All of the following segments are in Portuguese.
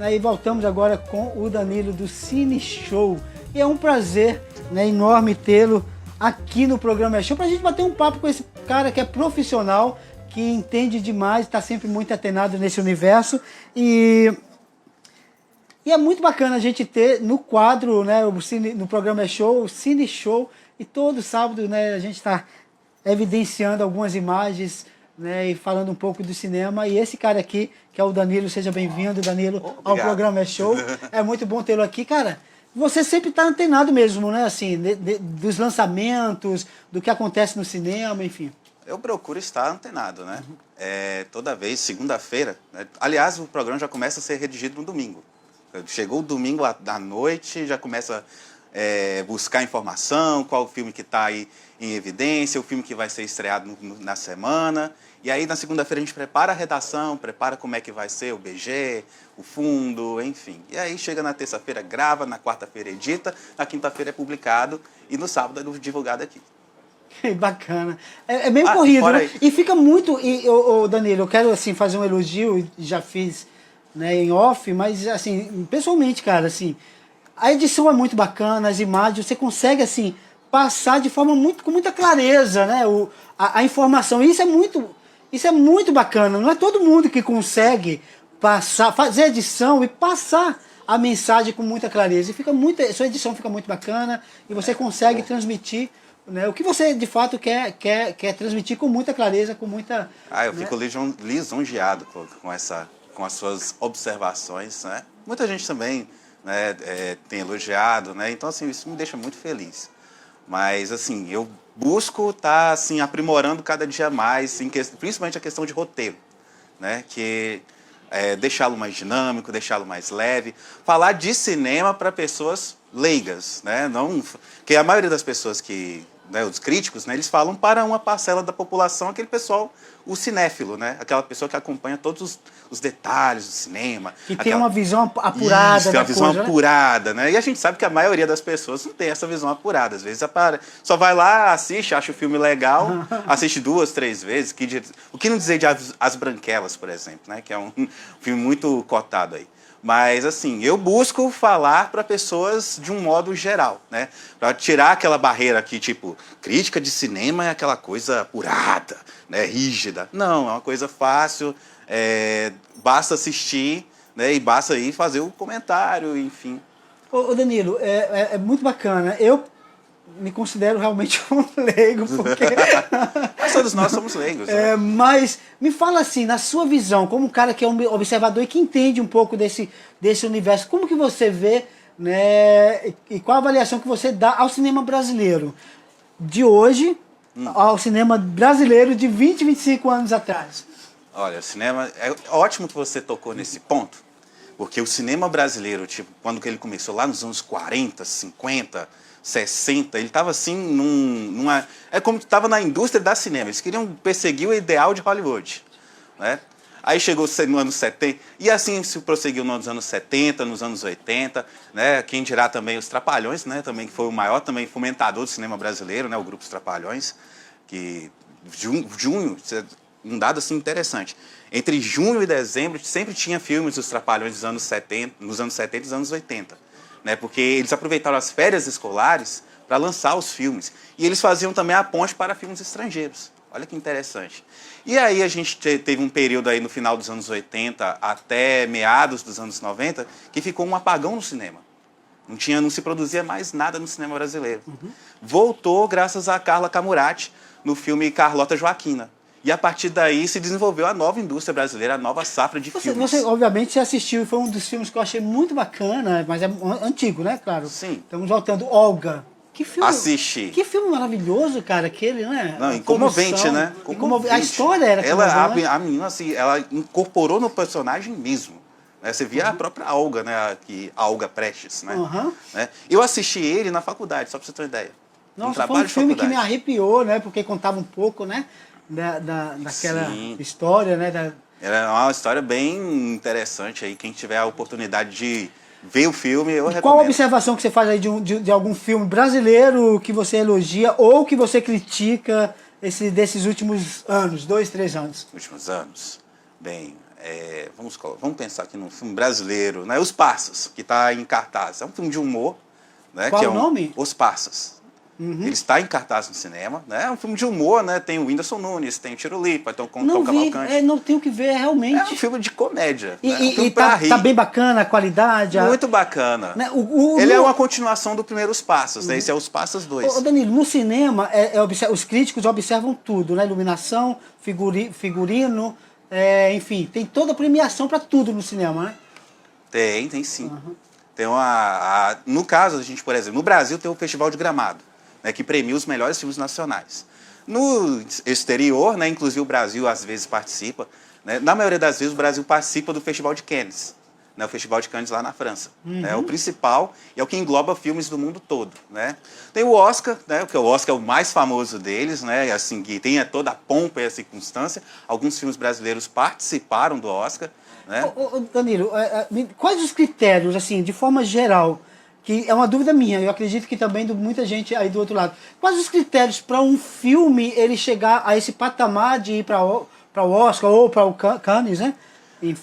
né, e voltamos agora com o Danilo do Cine Show. E é um prazer, né, enorme tê-lo aqui no programa Show para a gente bater um papo com esse cara que é profissional, que entende demais, está sempre muito atenado nesse universo. E é muito bacana a gente ter no quadro, né, no programa Show, o Cine Show, e todo sábado, né, a gente está evidenciando algumas imagens, né, e falando um pouco do cinema. E esse cara aqui, que é o Danilo, seja bem-vindo, Danilo, ao programa Show. É muito bom tê-lo aqui, cara. Você sempre está antenado mesmo, né, assim, dos lançamentos, do que acontece no cinema, enfim. Eu procuro estar antenado, né? Toda vez, segunda-feira, né? Aliás, o programa já começa a ser redigido no domingo. Chegou o domingo à noite, já começa a buscar informação, qual o filme que está aí em evidência, o filme que vai ser estreado na semana. E aí, na segunda-feira, a gente prepara a redação, prepara como é que vai ser o BG, o fundo, enfim. E aí, chega na terça-feira, grava, na quarta-feira edita, na quinta-feira é publicado e no sábado é divulgado aqui. Bacana. É meio corrido, né? E fica muito... Danilo, eu quero assim, fazer um elogio, já fiz, né, em off, mas assim, pessoalmente, cara, assim, a edição é muito bacana, as imagens, você consegue assim, passar de forma com muita clareza, né, a informação. E isso é muito bacana. Não é todo mundo que consegue fazer edição e passar a mensagem com muita clareza. E sua edição fica muito bacana e você consegue transmitir, né, o que você de fato quer transmitir com muita clareza, com muita... Eu fico lisonjeado com as suas observações, né? Muita gente também, né, tem elogiado, né? Então, assim, isso me deixa muito feliz. Mas, assim, eu busco estar assim, aprimorando cada dia mais, principalmente a questão de roteiro, né? Que deixá-lo mais dinâmico, deixá-lo mais leve, falar de cinema para pessoas leigas, né? Não, que a maioria das pessoas né, os críticos, né, eles falam para uma parcela da população, aquele pessoal, o cinéfilo, né? Aquela pessoa que acompanha todos os detalhes do cinema. Que tem uma visão apurada. Tem uma visão apurada, né? E a gente sabe que a maioria das pessoas não tem essa visão apurada. Às vezes só vai lá, assiste, acha o filme legal, assiste 2, 3 vezes. O que não dizer de As Branquelas, por exemplo, né? Que é um filme muito cotado aí. Mas, assim, eu busco falar para pessoas de um modo geral, né? Para tirar aquela barreira que, tipo, crítica de cinema é aquela coisa apurada, né? Rígida. Não, é uma coisa fácil, basta assistir, né? E basta aí fazer o comentário, enfim. Ô Danilo, é muito bacana. Eu me considero realmente um leigo, porque... Mas todos nós somos leigos, né? Mas me fala assim, na sua visão, como um cara que é um observador e que entende um pouco desse universo, como que você vê, né, e qual a avaliação que você dá ao cinema brasileiro de hoje, ao cinema brasileiro de 20, 25 anos atrás? Olha, o cinema... É ótimo que você tocou nesse ponto, porque o cinema brasileiro, tipo, quando ele começou lá nos anos 40, 50... 60, ele estava assim é como que estava na indústria da cinema, eles queriam perseguir o ideal de Hollywood, né? Aí chegou no anos 70, e assim se prosseguiu nos anos 70, nos anos 80, né? Quem dirá também os Trapalhões, né? Também que foi o maior também fomentador do cinema brasileiro, né? O grupo Os Trapalhões, que junho, um dado assim interessante, entre junho e dezembro sempre tinha filmes dos Trapalhões nos anos 70 e dos anos 80. Né, porque eles aproveitaram as férias escolares para lançar os filmes. E eles faziam também a ponte para filmes estrangeiros. Olha que interessante. E aí a gente teve um período aí no final dos anos 80 até meados dos anos 90 que ficou um apagão no cinema. Não se produzia mais nada no cinema brasileiro. Voltou graças a Carla Camurati no filme Carlota Joaquina. E a partir daí se desenvolveu a nova indústria brasileira, a nova safra de filmes. Você obviamente assistiu, foi um dos filmes que eu achei muito bacana, mas é antigo, né, claro? Sim. Estamos voltando, Olga. Que filme, assisti. Que filme maravilhoso, cara, aquele, né? Não, comovente, né? A história era a menina, assim, ela incorporou no personagem mesmo. Né? Você via a própria Olga, né? A Olga Prestes, né? Né? Eu assisti ele na faculdade, só pra você ter uma ideia. Nossa, foi um filme que me arrepiou, né? Porque contava um pouco, né? Daquela história, né? Era uma história bem interessante aí. Quem tiver a oportunidade de ver o filme, eu recomendo. Qual a observação que você faz aí de algum filme brasileiro que você elogia ou que você critica desses últimos anos, 2, 3 anos? Últimos anos? Bem, vamos pensar aqui num filme brasileiro, né? Os Parças, que está em cartaz. É um filme de humor. Né? Qual que o nome? Os Parças. Ele está em cartaz no cinema. Né? É um filme de humor, né? Tem o Whindersson Nunes, tem o Tiro Lipa, tem o Tom Cavalcante. Não tenho que ver, realmente. É um filme de comédia. E, né? É um filme tá, rir. Tá bem bacana a qualidade. Muito bacana. Né? Ele é uma continuação do Primeiros Passos, né? Esse é Os Passos 2. Danilo, no cinema, os críticos observam tudo, né? Iluminação, figurino, enfim, tem toda a premiação para tudo no cinema, né? Tem sim. Tem no caso, a gente, por exemplo, no Brasil tem o Festival de Gramado, né, que premia os melhores filmes nacionais. No exterior, né, inclusive o Brasil às vezes participa, né, na maioria das vezes o Brasil participa do Festival de Cannes, né, o Festival de Cannes lá na França. É o principal e é o que engloba filmes do mundo todo. Né. Tem o Oscar, né, que o Oscar é o mais famoso deles, né, assim, que tem toda a pompa e a circunstância. Alguns filmes brasileiros participaram do Oscar. Né? Danilo, quais os critérios, assim, de forma geral, que é uma dúvida minha, eu acredito que também de muita gente aí do outro lado, quais os critérios para um filme ele chegar a esse patamar de ir para o Oscar ou para o Cannes, né?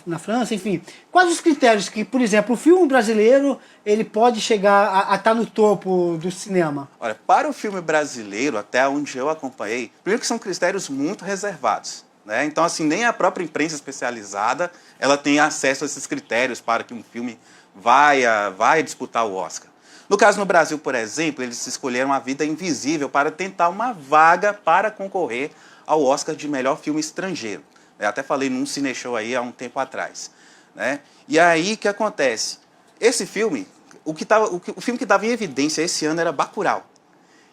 Na França, enfim. Quais os critérios que, por exemplo, o filme brasileiro ele pode chegar a estar no topo do cinema? Olha, para o filme brasileiro, até onde eu acompanhei, primeiro que são critérios muito reservados. Né? Então, assim, nem a própria imprensa especializada ela tem acesso a esses critérios para que um filme vai disputar o Oscar. No caso, no Brasil, por exemplo, eles escolheram A Vida Invisível para tentar uma vaga para concorrer ao Oscar de melhor filme estrangeiro. Eu até falei num cineshow aí há um tempo atrás. Né? E aí, o que acontece? Esse filme, o filme que estava em evidência esse ano era Bacurau.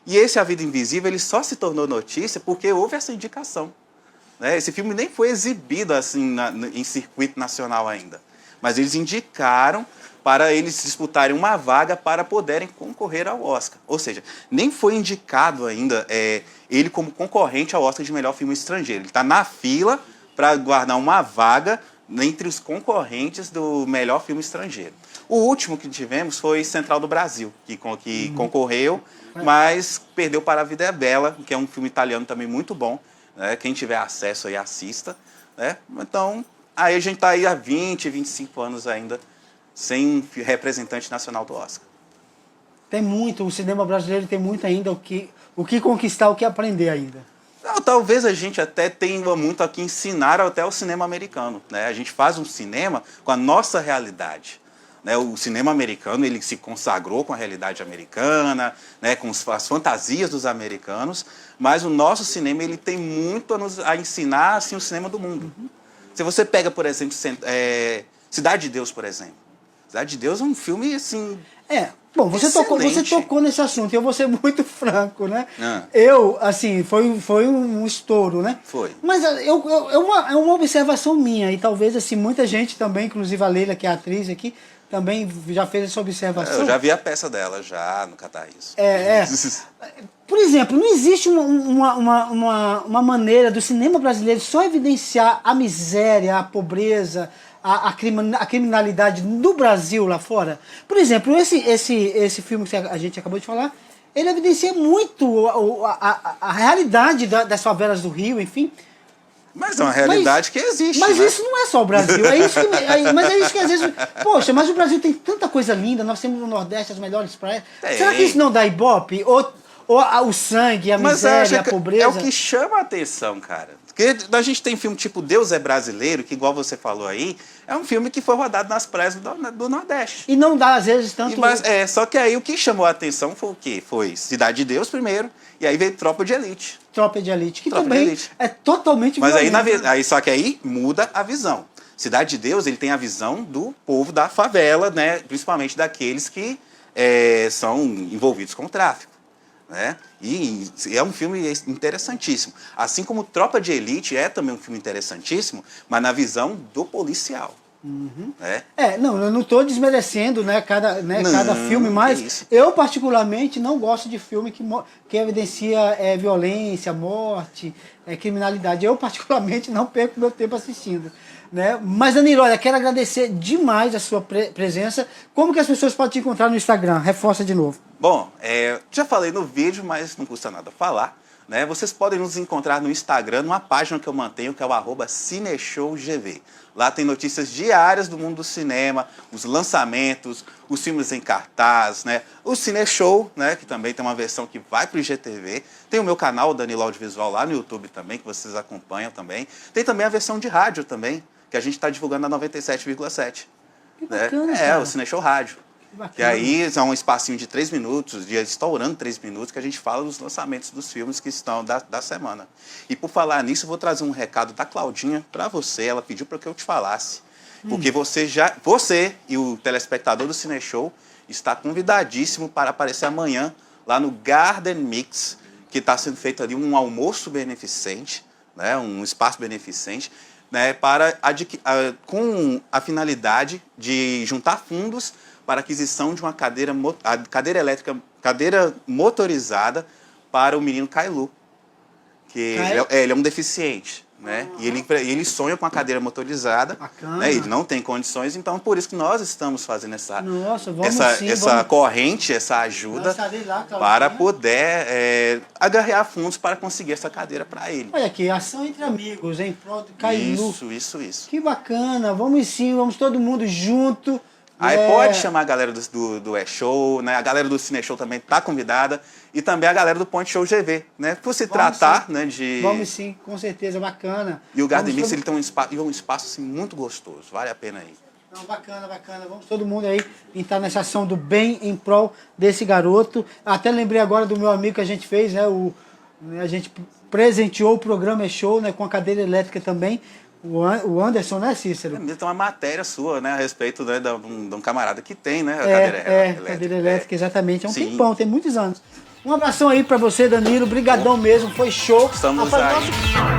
E esse A Vida Invisível ele só se tornou notícia porque houve essa indicação. Né? Esse filme nem foi exibido assim em circuito nacional ainda. Mas eles indicaram para eles disputarem uma vaga para poderem concorrer ao Oscar. Ou seja, nem foi indicado ainda ele como concorrente ao Oscar de melhor filme estrangeiro. Ele está na fila para guardar uma vaga entre os concorrentes do melhor filme estrangeiro. O último que tivemos foi Central do Brasil, que concorreu, mas perdeu para A Vida é Bela, que é um filme italiano também muito bom. Né? Quem tiver acesso aí, assista. Né? Então, aí a gente está aí há 20, 25 anos ainda sem representante nacional do Oscar. Tem muito, o cinema brasileiro tem muito ainda o que conquistar, o que aprender ainda. Não, talvez a gente até tenha muito a que ensinar até o cinema americano. Né? A gente faz um cinema com a nossa realidade. Né, o cinema americano ele se consagrou com a realidade americana, né, com as fantasias dos americanos, mas o nosso cinema ele tem muito a ensinar assim, o cinema do mundo. Se você pega, por exemplo, Cidade de Deus, por exemplo. Cidade de Deus é um filme assim... Bom, você tocou nesse assunto, e eu vou ser muito franco, né? Eu, assim, foi um estouro, né? Foi. Mas é uma observação minha, e talvez, assim, muita gente também, inclusive a Leila, que é a atriz aqui, também já fez essa observação. Eu já vi a peça dela, já, no Catarriço. Por exemplo, não existe uma maneira do cinema brasileiro só evidenciar a miséria, a pobreza, a criminalidade do Brasil lá fora. Por exemplo, esse filme que a gente acabou de falar, ele evidencia muito a realidade das favelas do Rio, enfim. Mas é uma realidade que existe. Mas né? isso não é só o Brasil. Mas é isso que às vezes... Poxa, mas o Brasil tem tanta coisa linda, nós temos no Nordeste as melhores praias. Será que isso não dá ibope? Ou o sangue, a miséria, a pobreza? É o que chama a atenção, cara. Porque a gente tem filme tipo Deus é Brasileiro, que igual você falou aí, é um filme que foi rodado nas praias do Nordeste. E não dá, às vezes, tanto... Só que aí o que chamou a atenção foi o quê? Foi Cidade de Deus primeiro, e aí veio Tropa de Elite. Tropa de Elite, que também é totalmente violento. Mas só que aí muda a visão. Cidade de Deus, ele tem a visão do povo da favela, né? Principalmente daqueles que são envolvidos com o tráfico. Né? E é um filme interessantíssimo. Assim como Tropa de Elite é também um filme interessantíssimo, mas na visão do policial. Né? Não, eu não estou desmerecendo cada filme, mas eu particularmente não gosto de filme que evidencia violência, morte, criminalidade. Eu particularmente não perco meu tempo assistindo. Né? Mas, Danilo, olha, quero agradecer demais a sua presença. Como que as pessoas podem te encontrar no Instagram? Reforça de novo. Bom, já falei no vídeo, mas não custa nada falar. né? Vocês podem nos encontrar no Instagram, numa página que eu mantenho, que é o @CineshowGV. Lá tem notícias diárias do mundo do cinema, os lançamentos, os filmes em cartaz, né? O Cineshow, né? Que também tem uma versão que vai para o IGTV. Tem o meu canal, o Danilo Audiovisual, lá no YouTube também, que vocês acompanham também. Tem também a versão de rádio também, que a gente está divulgando na 97,7. Que bacana, né? cara. O Cineshow Rádio. Bacana. E aí é um espacinho de 3 minutos, estourando 3 minutos, que a gente fala dos lançamentos dos filmes que estão da semana. E por falar nisso, eu vou trazer um recado da Claudinha para você. Ela pediu para que eu te falasse. Porque você e o telespectador do Cineshow está convidadíssimo para aparecer amanhã lá no Garden Mix, que está sendo feito ali um almoço beneficente, né, um espaço beneficente, né, com a finalidade de juntar fundos para a aquisição de uma cadeira motorizada para o menino Kailu, que ele é um deficiente, né? E ele sonha com a cadeira motorizada, Bacana. né? Ele não tem condições, então por isso que nós estamos fazendo essa vamos. corrente, essa ajuda Lá, para poder agarrar fundos para conseguir essa cadeira para ele. Olha aqui, ação entre amigos, em prol do Kailu. Isso. Que bacana, vamos sim, vamos todo mundo junto. Aí pode chamar a galera do E-Show, né? A galera do Cineshow também está convidada. E também a galera do Point Show GV, né? Por se tratar, né, de... Vamos sim, com certeza, bacana. E o Garden Mix, ele tem um espaço assim, muito gostoso, vale a pena aí. Não, bacana. Vamos todo mundo aí entrar nessa ação do bem em prol desse garoto. Até lembrei agora do meu amigo que a gente fez, né? A gente presenteou o programa E-Show, né, com a cadeira elétrica também. O Anderson, né, Cícero? Tem uma matéria sua, né, a respeito, né, de um camarada que tem, né, a cadeira elétrica. Cadeira elétrica, exatamente. É um Sim. tempão, tem muitos anos. Um abração aí pra você, Danilo. Brigadão mesmo, foi show. Estamos Rapaz, aí.